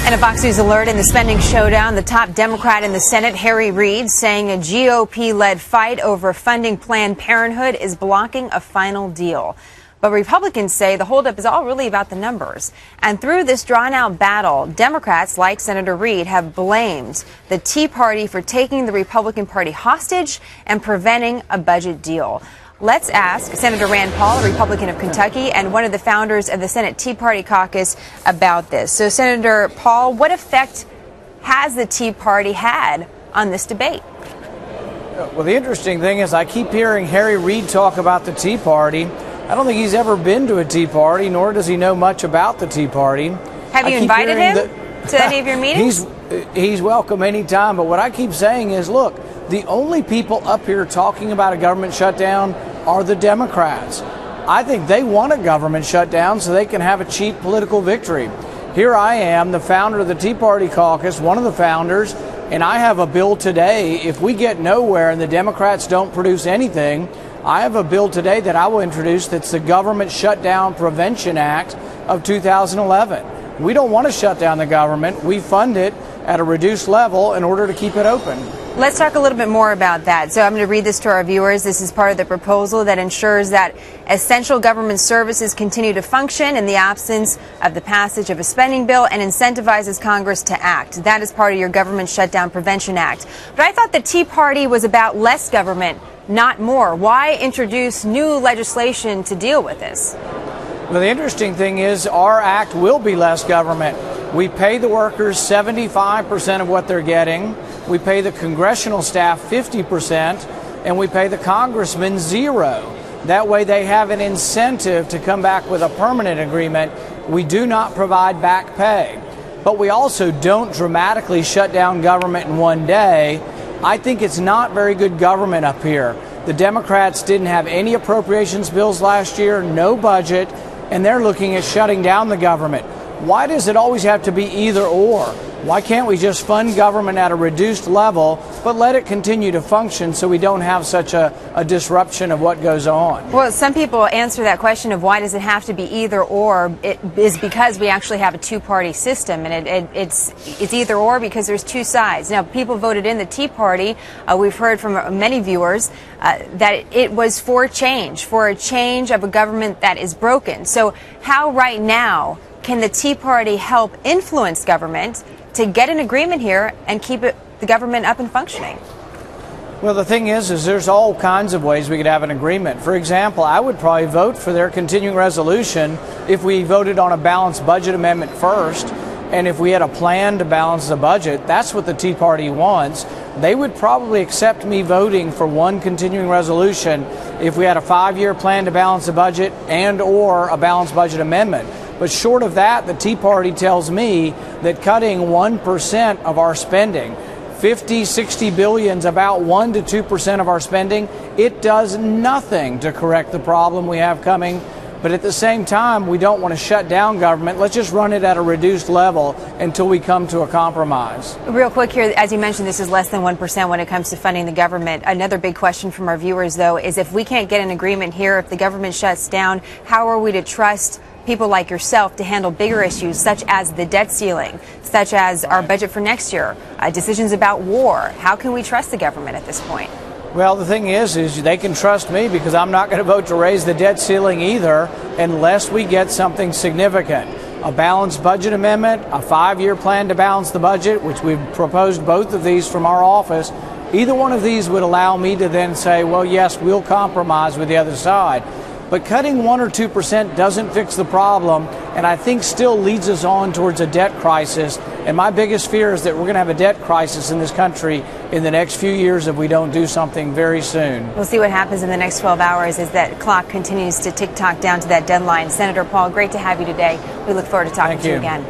And a Fox News alert in the spending showdown, the top Democrat in the Senate, Harry Reid, saying a GOP-led fight over funding Planned Parenthood is blocking a final deal. But Republicans say the holdup is all really about the numbers. And through this drawn-out battle, Democrats, like Senator Reid, have blamed the Tea Party for taking the Republican Party hostage and preventing a budget deal. Let's ask Senator Rand Paul, a Republican of Kentucky and one of the founders of the Senate Tea Party caucus, about this. So, Senator Paul, what effect has the Tea Party had on this debate? Well, the interesting thing is I keep hearing Harry Reid talk about the Tea Party. I don't think he's ever been to a Tea Party, nor does he know much about the Tea Party. Have you invited him to any of your meetings? He's welcome anytime, but what I keep saying is, look, the only people up here talking about a government shutdown are the Democrats. I think they want a government shutdown so they can have a cheap political victory. Here I am, the founder of the Tea Party caucus, one of the founders, and I have a bill today. If we get nowhere and the Democrats don't produce anything, I have a bill today that I will introduce that's the Government Shutdown Prevention Act of 2011. We don't want to shut down the government. We fund it at a reduced level in order to keep it open. Let's talk a little bit more about that. So I'm going to read this to our viewers. This is part of the proposal that ensures that essential government services continue to function in the absence of the passage of a spending bill and incentivizes Congress to act. That is part of your Government Shutdown Prevention Act. But I thought the Tea Party was about less government, not more. Why introduce new legislation to deal with this? Well, the interesting thing is our act will be less government. We pay the workers 75% of what they're getting. We pay the congressional staff 50%, and we pay the congressmen zero. That way they have an incentive to come back with a permanent agreement. We do not provide back pay. But we also don't dramatically shut down government in one day. I think it's not very good government up here. The Democrats didn't have any appropriations bills last year, no budget, and they're looking at shutting down the government. Why does it always have to be either or? Why can't we just fund government at a reduced level, but let it continue to function so we don't have such a disruption of what goes on? Well, some people answer that question of why does it have to be either or. It is because we actually have a two-party system, and it's either or because there's two sides. Now, people voted in the Tea Party. We've heard from many viewers that it was for a change of a government that is broken. So how right now can the Tea Party help influence government to get an agreement here and keep the government up and functioning? Well, the thing is there's all kinds of ways we could have an agreement. For example, I would probably vote for their continuing resolution if we voted on a balanced budget amendment first, and if we had a plan to balance the budget. That's what the Tea Party wants. They would probably accept me voting for one continuing resolution if we had a 5-year plan to balance the budget and or a balanced budget amendment. But short of that, the Tea Party tells me that cutting 1% of our spending, 50, 60 billion is about 1 to 2% of our spending. It does nothing to correct the problem we have coming. But at the same time, we don't want to shut down government. Let's just run it at a reduced level until we come to a compromise. Real quick here, as you mentioned, this is less than 1% when it comes to funding the government. Another big question from our viewers, though, is if we can't get an agreement here, if the government shuts down, how are we to trust people like yourself to handle bigger issues such as the debt ceiling, such as our budget for next year, decisions about war? How can we trust the government at this point? Well, the thing is they can trust me because I'm not going to vote to raise the debt ceiling either unless we get something significant. A balanced budget amendment, a 5-year plan to balance the budget, which we've proposed both of these from our office. Either one of these would allow me to then say, well, yes, we'll compromise with the other side. But cutting 1 or 2% doesn't fix the problem, and I think still leads us on towards a debt crisis. And my biggest fear is that we're going to have a debt crisis in this country in the next few years if we don't do something very soon. We'll see what happens in the next 12 hours as that clock continues to tick-tock down to that deadline. Senator Paul, great to have you today. We look forward to talking to you again.